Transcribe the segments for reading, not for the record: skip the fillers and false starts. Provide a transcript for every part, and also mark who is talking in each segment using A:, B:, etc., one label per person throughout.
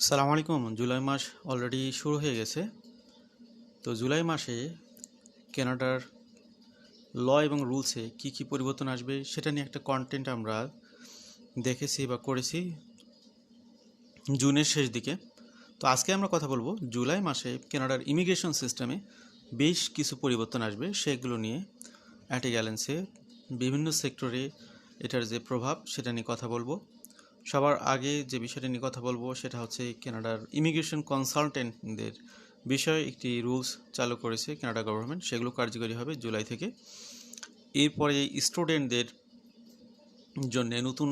A: সালাম আলাইকুম। জুলাই মাস অলরেডি শুরু হয়ে গেছে। তো জুলাই মাসে কানাডার ল এবং রুলসে কি কি পরিবর্তন আসবে সেটা নিয়ে একটা কন্টেন্ট আমরা দেখেছি বা করেছি জুনের শেষ দিকে। তো আজকে আমরা কথা বলবো জুলাই মাসে কানাডার ইমিগ্রেশন সিস্টেমে বেশ কিছু পরিবর্তন আসবে সেগুলো নিয়ে। অ্যাট এ গ্যালেন্সে বিভিন্ন সেক্টরে এটার যে প্রভাব সেটা নিয়ে কথা বলবো। সবার আগে যে বিষয়টা নিয়ে কথা বলবো সেটা হচ্ছে কানাডার ইমিগ্রেশন কনসালটেন্টদের বিষয়ে একটি রুলস চালু করেছে কানাডা গভর্নমেন্ট, সেগুলো কার্যকরী হবে জুলাই থেকে। এরপরে স্টুডেন্টদের জন্য নতুন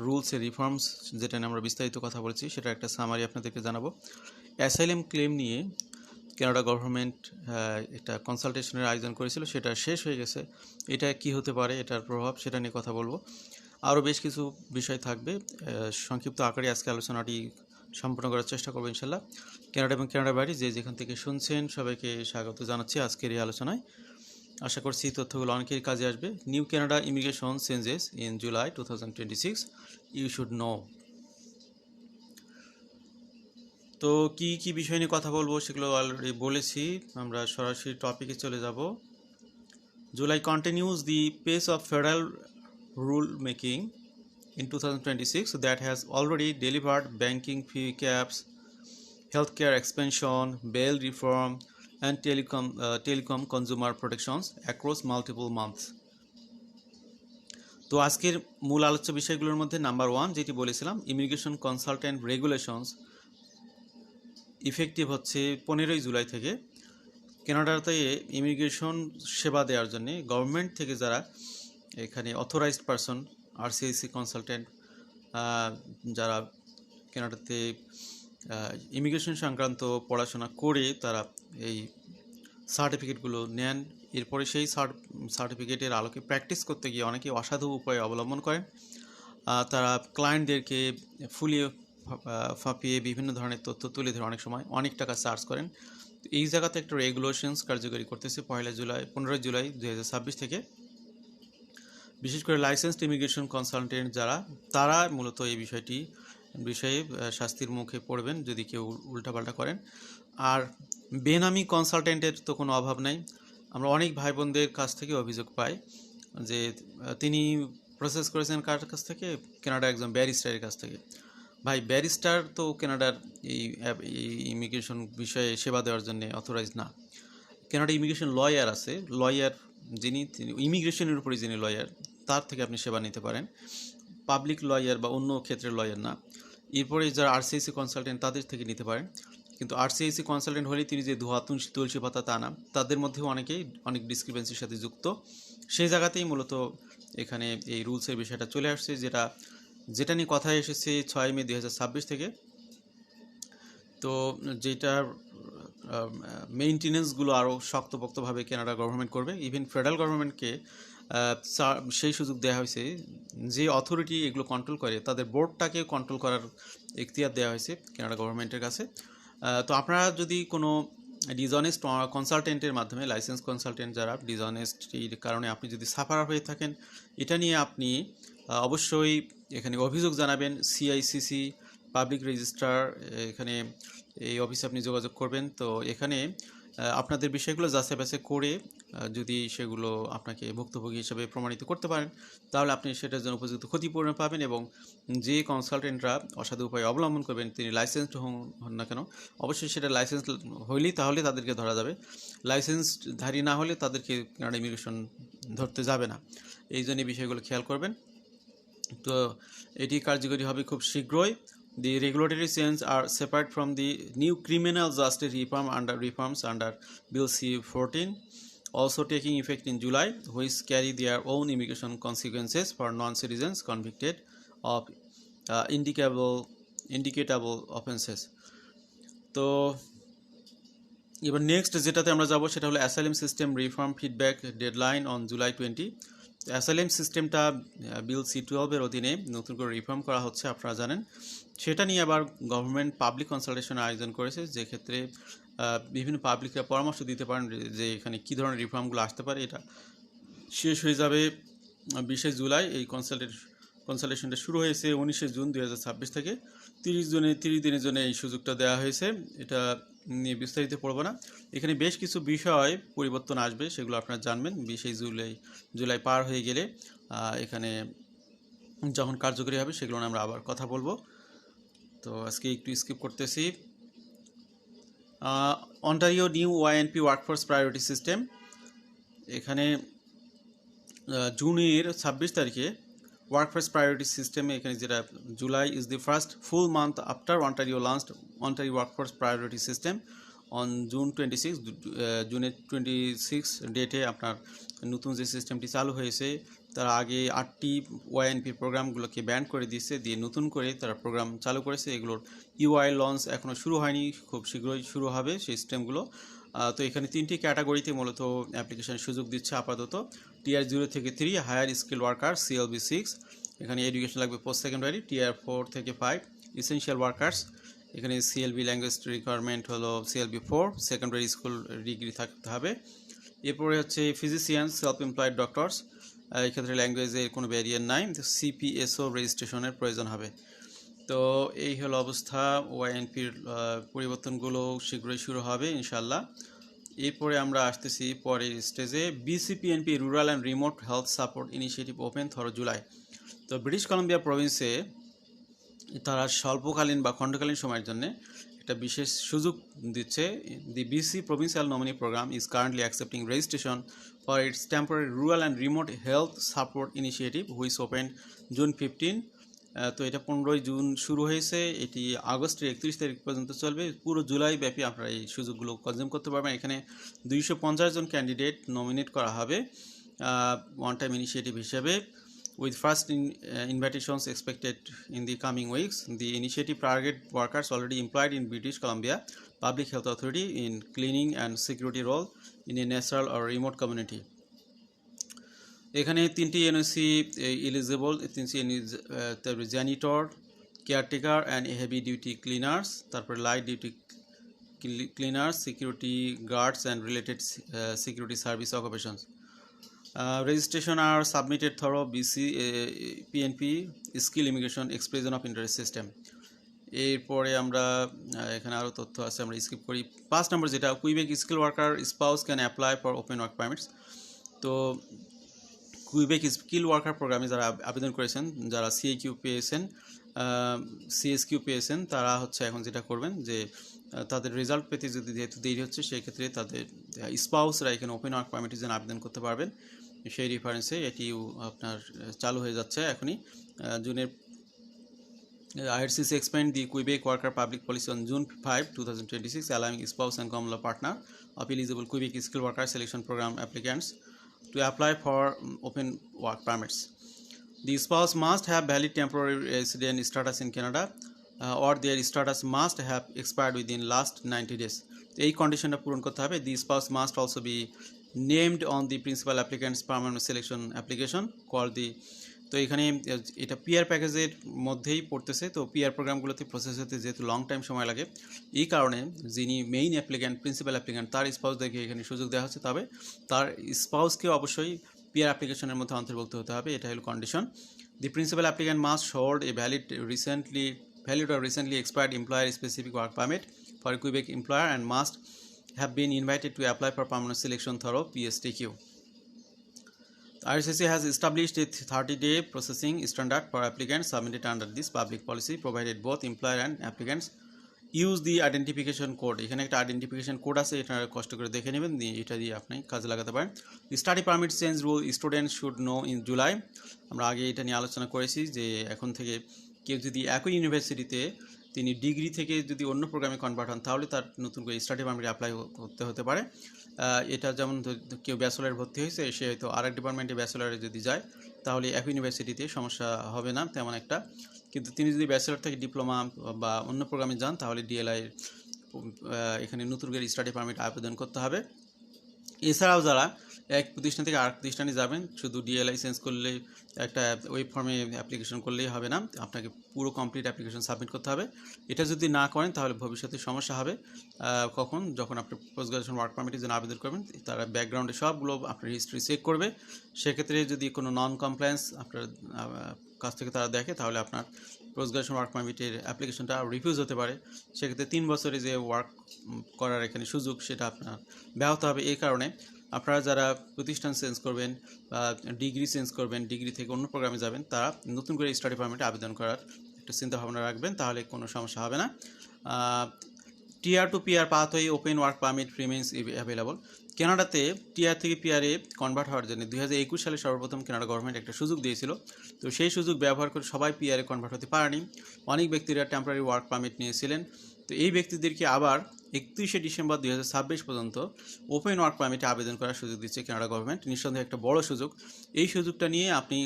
A: রুলসের রিফর্মস যেটা নিয়ে আমরা বিস্তারিত কথা বলেছি সেটা একটা সামারি আপনাদেরকে জানাবো। অ্যাসাইলাম ক্লেম নিয়ে কানাডা গভর্নমেন্ট একটা কনসালটেশনের আয়োজন করেছিল, সেটা শেষ হয়ে গেছে। এটা কি হতে পারে, এটার প্রভাব, সেটা নিয়ে কথা বলবো। আরও বেশ কিছু বিষয় থাকবে। সংক্ষিপ্ত আকারে আজকে আলোচনাটি সম্পন্ন করার চেষ্টা করবো ইনশাল্লাহ। কানাডা এবং কানাডার বাইরে যে যেখান থেকে শুনছেন সবাইকে স্বাগত জানাচ্ছি আজকের এই আলোচনায়। আশা করছি তথ্যগুলো অনেকের কাজে আসবে। New Canada immigration changes in July 2026 you should know. তো কি কি বিষয় নিয়ে কথা বলবো সেগুলো অলরেডি বলেছি। আমরা সরাসরি টপিকে চলে যাব। July continues the pace of federal rule making in 2026 that has already delivered banking fee caps, healthcare expansion, bail reform, and telecom consumer protections across multiple months. তো আজকের মূল আলোচ্য বিষয়গুলোর মধ্যে নাম্বার 1 যেটি বলেছিলাম, ইমিগ্রেশন কনসালটেন্ট রেগুলেশনস ইফেক্টিভ হচ্ছে 15ই জুলাই থেকে। কানাডাতে ইমিগ্রেশন সেবা দেওয়ার জন্য গভর্নমেন্ট থেকে যারা এখানে অথরাইজড পারসন, আরসিআইসি কনসালটেন্ট, যারা কানাডাতে ইমিগ্রেশন সংক্রান্ত পড়াশোনা করে তারা এই সার্টিফিকেটগুলো নেন, এরপরে সেই সার্টিফিকেটের আলোকে প্র্যাকটিস করতে গিয়ে অনেকে অসাধু উপায় অবলম্বন করেন। তারা ক্লায়েন্টদেরকে ফুলিয়ে ফাঁপিয়ে বিভিন্ন ধরনের তথ্য তুলে ধরে অনেক সময় অনেক টাকা চার্জ করেন। এই জায়গাতে একটা রেগুলেশনস কার্যকরী করতেছে 15 জুলাই 2026 থেকে। বিশেষ করে লাইসেন্সড ইমিগ্রেশন কনসালটেন্ট যারা, তারা মূলত এই বিষয়ে শাস্তির মুখে পড়বেন যদি কেউ উল্টাপাল্টা করেন। আর বেনামি কনসালটেন্টের তো কোনো অভাব নাই। আমরা অনেক ভাই বোনদের কাছ থেকে অভিযোগ পাই যে তিনি প্রসেস করেছেন কার কাছ থেকে, কানাডার একজন ব্যারিস্টারের কাছ থেকে। ভাই, ব্যারিস্টার তো কানাডার এই ইমিগ্রেশন বিষয়ে সেবা দেওয়ার জন্য অথরাইজ না। কানাডা ইমিগ্রেশন লয়ার আছে, লয়ার যিনি ইমিগ্রেশনের উপরে যিনি লয়ার, তার থেকে আপনি সেবা নিতে পারেন, পাবলিক লয়ার বা অন্য ক্ষেত্রের লয়ার না। এরপরে যারা আরসিআইসি কনসালটেন্ট তাদের থেকে নিতে পারেন, কিন্তু আরসিআইসি কনসালটেন্ট হলে তিনি যে ধোয়া তুলসী পাতা তা না, তাদের মধ্যেও অনেকেই অনেক ডিসক্রিপেন্সির সাথে যুক্ত। সেই জায়গাতেই মূলত এখানে এই রুলসের বিষয়টা চলে আসছে, যেটা নিয়ে কথা এসেছে 6 মে 2026 থেকে। তো যেটার মেইনটেনেন্সগুলো আরও শক্তপোক্তভাবে কানাডা গভর্নমেন্ট করবে। ইভেন ফেডারেল গভর্নমেন্টকে সেই সুযোগ দেওয়া হয়েছে, যে অথরিটি এগুলো কন্ট্রোল করে তাদের বোর্ডটাকে কন্ট্রোল করার এখতিয়ার দেওয়া হয়েছে কানাডা গভর্নমেন্টের কাছে। তো আপনারা যদি কোনো ডিসঅনেস্ট কনসালটেন্টের মাধ্যমে, লাইসেন্স কনসালটেন্ট যারা ডিসঅনেস্টির কারণে আপনি যদি সাফার হয়ে থাকেন, এটা নিয়ে আপনি অবশ্যই এখানে অভিযোগ জানাবেন। সিআইসিসি পাবলিক রেজিস্ট্রার, এখানে এই অফিসে আপনি যোগাযোগ করবেন। তো এখানে আপনাদের বিষয়গুলো যাচাই বাছাই করে যদি সেগুলো আপনাকে ভুক্তভোগী হিসেবে প্রমাণিত করতে পারেন, তাহলে আপনি সেটার জন্য উপযুক্ত ক্ষতিপূরণ পাবেন। এবং যে কনসালটেন্টরা অসাধু উপায় অবলম্বন করবেন, তিনি লাইসেন্সড হন না কেন, অবশ্যই সেটা লাইসেন্স হইলেই তাহলে তাদেরকে ধরা যাবে। লাইসেন্সধারী না হলে তাদেরকে কানাডা ইমিগ্রেশন ধরতে যাবে না। এই জন্য বিষয়গুলো খেয়াল করবেন। তো এটি কার্যকরী হবে খুব শীঘ্রই। The regulatory changes are separate from the new criminal justice reforms under Bill C-14, also taking effect in July, which carry their own immigration consequences for non-citizens convicted of indicatable offenses. তো এবার next যেটাতে আমরা যাব সেটা হলো asylum system reform feedback deadline on July 20। Asylum সিস্টেমটা বিল C-12 অধীনে নতুন করে রিফর্ম করা হচ্ছে, আপনারা জানেন। সেটা নিয়ে আবার গভর্নমেন্ট পাবলিক কনসালটেশনের আয়োজন করেছে, যে ক্ষেত্রে বিভিন্ন পাবলিকরা পরামর্শ দিতে পারেন যে এখানে কী ধরনের রিফর্মগুলো আসতে পারে। এটা শেষ হয়ে যাবে 20 জুলাই। এই কনসালটেশনটা শুরু হয়েছে 19শে জুন 2026 থেকে 30 দিনের জন্য এই সুযোগটা দেওয়া হয়েছে। এটা নিয়ে বিস্তারিত পড়বো না। এখানে বেশ কিছু বিষয় পরিবর্তন আসবে, সেগুলো আপনারা জানবেন 20শে জুলাই পার হয়ে গেলে এখানে যখন কার্যকরী হবে সেগুলো নিয়ে আমরা আবার কথা বলবো। তো আজকে একটু স্কিপ করতেছি। Ontario new YNP workforce priority system, এখানে জুনের 26 তারিখে ওয়ার্কফোর্স প্রায়োরিটি সিস্টেমে এখানে যেটা July is the first full month after Ontario launched Ontario workforce priority system on জুনের 26 ডেটে আপনার নতুন যে সিস্টেমটি চালু হয়েছে তার আগে 8টি ওয়াইএনপি প্রোগ্রামগুলোকে ব্যান করে দিয়েছে, দিয়ে নতুন করে তারা প্রোগ্রাম চালু করেছে। এগুলোর ইউআই লঞ্চ এখনও শুরু হয়নি, খুব শীঘ্রই শুরু হবে সেই সিস্টেমগুলো। তো এখানে 3টি ক্যাটাগরিতে মূলত অ্যাপ্লিকেশনের সুযোগ দিচ্ছে আপাতত। টিআর 0 থেকে 3 হায়ার স্কিল ওয়ার্কার CLB 6, এখানে এডুকেশন লাগবে পোস্ট সেকেন্ডারি। টিআর 4 থেকে 5 ইসেনশিয়াল ওয়ার্কার্স, এখানে CLB ল্যাঙ্গুয়েজ রিকোয়ারমেন্ট হলো CLB 4, সেকেন্ডারি স্কুল ডিগ্রি থাকতে হবে। এরপরে হচ্ছে ফিজিশিয়ান, সেলফ এমপ্লয়েড ডক্টরস, এক্ষেত্রে ল্যাঙ্গুয়েজের কোনো ব্যারিয়ার নাই, CPSO রেজিস্ট্রেশনের প্রয়োজন হবে। তো এই হলো অবস্থা, ওয়াইএনপির পরিবর্তনগুলো শীঘ্রই শুরু হবে ইনশাল্লাহ। এরপরে আমরা আসতেছি পরের স্টেজে, BCPNP rural and remote health support initiative open through July. তো ব্রিটিশ কলাম্বিয়া প্রভিন্সে তারা স্বল্পকালীন বা খণ্ডকালীন সময়ের জন্য একটা বিশেষ সুযোগ দিচ্ছে। দি BC provincial nominee programme is currently accepting registration for its temporary rural and remote health support initiative which open June 15। তো এটা 15ই জুন শুরু হয়েছে, এটি আগস্টের 31 তারিখ পর্যন্ত চলবে। পুরো জুলাই ব্যাপী আপনারা এই সুযোগগুলো কনজিউম করতে পারবেন। এখানে 250 জন ক্যান্ডিডেট নমিনেট করা হবে ওয়ান টাইম ইনিশিয়েটিভ হিসেবে, with first invitations expected in the coming weeks. The initiative target workers already employed in British Columbia Public Health Authority in cleaning and security role in a natural or remote community. এখানে 3টি NOC eligible, 3টি janitor, caretaker and heavy duty cleaners, তারপর light duty cleaners, security guards and related security service occupations. Registration are submitted through BCPNP skill immigration expression of interest system. এরপরে আমরা এখানে আরও তথ্য আছে, আমরা স্কিপ করি। 5 নম্বর যেটা, Quebec skill worker spouse can apply for open work permits. তো কুইবেক স্কিল ওয়ার্কার প্রোগ্রামে যারা আবেদন করেছেন, যারা CSQ পেয়েছেন, তারা হচ্ছে এখন যেটা করবেন যে তাদের রেজাল্ট পেতে যদি যেহেতু দেরি হচ্ছে, সেই ক্ষেত্রে তাদের স্পাউসরা এখানে ওপেন ওয়ার্ক পারমিটের জন্য আবেদন করতে পারবেন। সেই রেফারেন্সে এটি আপনার চালু হয়ে যাচ্ছে এখনই জুনের। IRCC expand the Quebec Worker Public Policy on June 5, 2026, allowing spouse and common law partner of eligible Quebec Skilled Worker Selection Program applicants to apply for open work permits. The spouse must have valid temporary resident status in Canada or their status must have expired within last 90 days. এই কন্ডিশনটা পূরণ করতে হবে। The spouse must also be named on the principal applicant's permanent selection application called the, তো এখানে এটা PR প্যাকেজের মধ্যেই পড়তেছে। তো পিআর প্রোগ্রামগুলোতে প্রসেস হতে যেহেতু লং টাইম সময় লাগে, এই কারণে যিনি মেইন অ্যাপ্লিক্যান্ট, প্রিন্সিপাল অ্যাপ্লিক্যান্ট, তার স্পাউসদেরকে এখানে সুযোগ দেওয়া হচ্ছে, তবে তার স্পাউসকেও অবশ্যই পিআর অ্যাপ্লিকেশনের মধ্যে অন্তর্ভুক্ত হতে হবে, এটা হলো condition. The principal applicant must hold a valid or recently expired employer specific work permit for a Quebec employer and must have been invited to apply for permanent selection through PSTQ. IRCC has established a 30-day processing standard for applicants submitted under this public policy, provided both employer and applicants use the identification code. এখানে একটা identification code আছে, এটা কষ্ট করে দেখে নেবেন, এটা দিয়ে আপনি কাজে লাগাতে পারেন। Study permit change rule students should know in July. আমরা আগে এটা নিয়ে আলোচনা করেছি যে এখন থেকে কেউ যদি একই ইউনিভার্সিটিতে তিনি ডিগ্রি থেকে যদি অন্য প্রোগ্রামে কনভার্ট হন, তাহলে তার নতুন করে স্টাডি পারমিট অ্যাপ্লাই করতে হতে পারে। এটা যেমন কেউ ব্যাচেলর ভর্তি হয়েছে, সে হয়তো আরেক ডিপার্টমেন্টে ব্যাচেলরে যদি যায়, তাহলে একই ইউনিভার্সিটিতে সমস্যা হবে না তেমন একটা। কিন্তু তিনি যদি ব্যাচেলর থেকে ডিপ্লোমা বা অন্য প্রোগ্রামে যান, তাহলে ডিএলআই এখানে নতুন করে স্টাডি পারমিট আবেদন করতে হবে। এছাড়াও যারা এক প্রতিষ্ঠান থেকে আরেক প্রতিষ্ঠানে যাবেন, শুধু ডিএলআই চেঞ্জ করলেই, একটা ওয়েব ফর্মে অ্যাপ্লিকেশন করলেই হবে না, আপনাকে পুরো কমপ্লিট অ্যাপ্লিকেশন সাবমিট করতে হবে। এটা যদি না করেন তাহলে ভবিষ্যতে সমস্যা হবে। যখন আপনি পোস্ট গ্রাজুয়েশন ওয়ার্ক পারমিটের জন্য আবেদন করবেন, তারা ব্যাকগ্রাউন্ডে সবগুলো আপনার হিস্ট্রি চেক করবে। সেক্ষেত্রে যদি কোনো নন কমপ্লায়েন্স আপনার কাছ থেকে তারা দেখে, তাহলে আপনার পোস্ট গ্রাজুয়েশন ওয়ার্ক পারমিটের অ্যাপ্লিকেশনটা রিফিউজ হতে পারে। সেক্ষেত্রে 3 বছরে যে ওয়ার্ক করার এখানে সুযোগ, সেটা আপনার ব্যাহত হবে। এই কারণে আপনারা যারা প্রতিষ্ঠান চেঞ্জ করবেন বা ডিগ্রি চেঞ্জ করবেন, ডিগ্রি থেকে অন্য প্রোগ্রামে যাবেন, তারা নতুন করে স্টাডি পারমিটে আবেদন করার একটা চিন্তাভাবনা রাখবেন, তাহলে কোনো সমস্যা হবে না। Tier two PR pathway open work permit remains available. কানাডাতে টিআর থেকে পিআরে কনভার্ট হওয়ার জন্য 2021 সালে সর্বপ্রথম কানাডা গভর্নমেন্ট একটা সুযোগ দিয়েছিল। তো সেই সুযোগ ব্যবহার করে সবাই পিআরে কনভার্ট হতে পারেনি। অনেক ব্যক্তিরা টেম্পোরারি ওয়ার্ক পারমিট নিয়েছিলেন। তো এই ব্যক্তিদেরকে আবার 31শে ডিসেম্বর 2026 পর্যন্ত ওপেন ওয়ার্ক পারমিটে আবেদন করার সুযোগ দিচ্ছে কানাডা গভর্নমেন্ট। নিঃসন্দেহে একটা বড় সুযোগ। এই সুযোগটা নিয়ে আপনি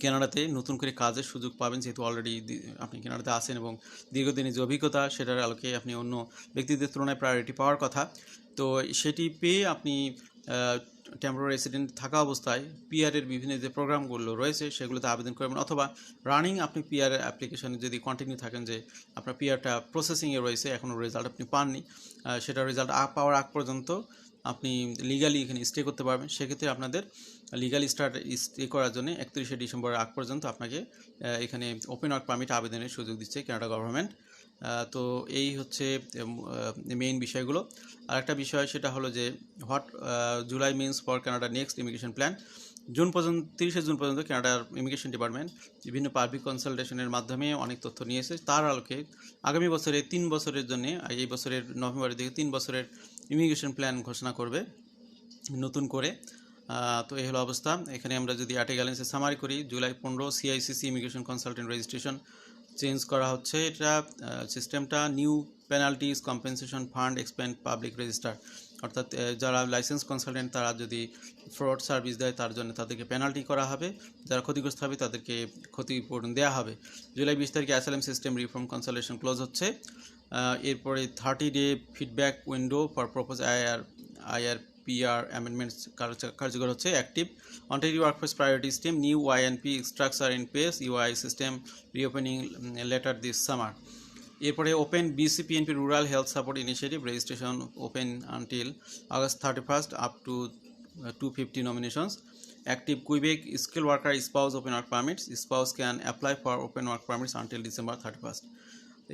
A: কানাডাতে নতুন করে কাজের সুযোগ পাবেন, যেহেতু অলরেডি আপনি কানাডাতে আছেন এবং দীর্ঘদিনের যে অভিজ্ঞতা, সেটার আলোকে আপনি অন্য ব্যক্তিদের তুলনায় প্রায়োরিটি পাওয়ার কথা। তো সেটি পেয়ে আপনি টেম্পোরারি রেসিডেন্ট থাকা অবস্থায় পিআরের বিভিন্ন যে প্রোগ্রামগুলো রয়েছে সেগুলোতে আবেদন করবেন, অথবা রানিং আপনি পিআর অ্যাপ্লিকেশনে যদি কন্টিনিউ থাকেন যে আপনার পিআরটা প্রসেসিংয়ে রয়েছে, এখনও রেজাল্ট আপনি পাননি, সেটা রেজাল্ট পাওয়ার আগ পর্যন্ত আপনি লিগালি এখানে স্টে করতে পারবেন। সেক্ষেত্রে আপনাদের লিগালি স্টে করার জন্য 31শে ডিসেম্বরের আগ পর্যন্ত আপনাকে এখানে ওপেন ওয়ার্ক পারমিট আবেদনের সুযোগ দিচ্ছে কানাডা গভর্নমেন্ট। তো এই হচ্ছে মেইন বিষয়গুলো। আরেকটা বিষয় সেটা হলো যে July means for Canada next immigration plan. 30শে জুন পর্যন্ত কানাডার ইমিগ্রেশন ডিপার্টমেন্ট বিভিন্ন পাবলিক কনসালটেশনের মাধ্যমে অনেক তথ্য নিয়েছে। তার আলোকে আগামী বছরে 3 বছরের জন্য, এই বছরের নভেম্বরের দিকে 3 বছরের ইমিগ্রেশন প্ল্যান ঘোষণা করবে নতুন করে। তো এই হলো অবস্থা। এখানে আমরা যদি আর্টিকেলেন্সে সামারি করি, July 15 CICC immigration consultant registration change করা হচ্ছে। এটা সিস্টেমটা new penalties compensation fund expend public register, অর্থাৎ যারা লাইসেন্স কনসালটেন্ট তারা যদি ফ্রড সার্ভিস দেয় তার জন্য তাদেরকে পেনাল্টি করা হবে, যারা ক্ষতিগ্রস্ত হবে তাদেরকে ক্ষতিপূরণ দেওয়া হবে। জুলাই 20 তারিখে asylum system reform consultation close হচ্ছে। এরপরে 30-ডে feedback window for propose IRPR amendments কার্যকর হচ্ছে। Active Ontario workforce priority scheme, new YNP structure in place, UI system reopening later this summer. এরপরে open BCPNP rural health support initiative registration open until August 31st up to 250 nominations. Active Quebec skilled worker spouse open work permits. Spouse can apply for open work permits until December 31st.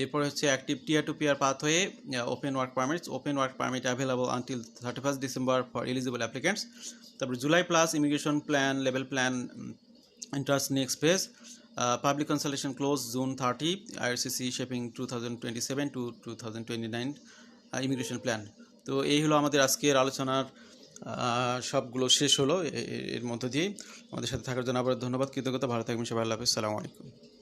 A: এরপরে হচ্ছে active tier two PR pathway open work permits, open work permit available until 31st December for eligible applicants. তারপরে July plus immigration plan level plan interest next phase. Public consultation close June 30, IRCC shaping 2027 to 2029 immigration plan. তো এই হলো আমাদের আজকের আলোচনার সবগুলো শেষ হলো। এর মধ্য দিয়ে আমাদের সাথে থাকার জন্য আবার ধন্যবাদ, কৃতজ্ঞতা। ভালো থাকবেন সবাই। আল্লাহ হাফেজ। আসসালামু আলাইকুম।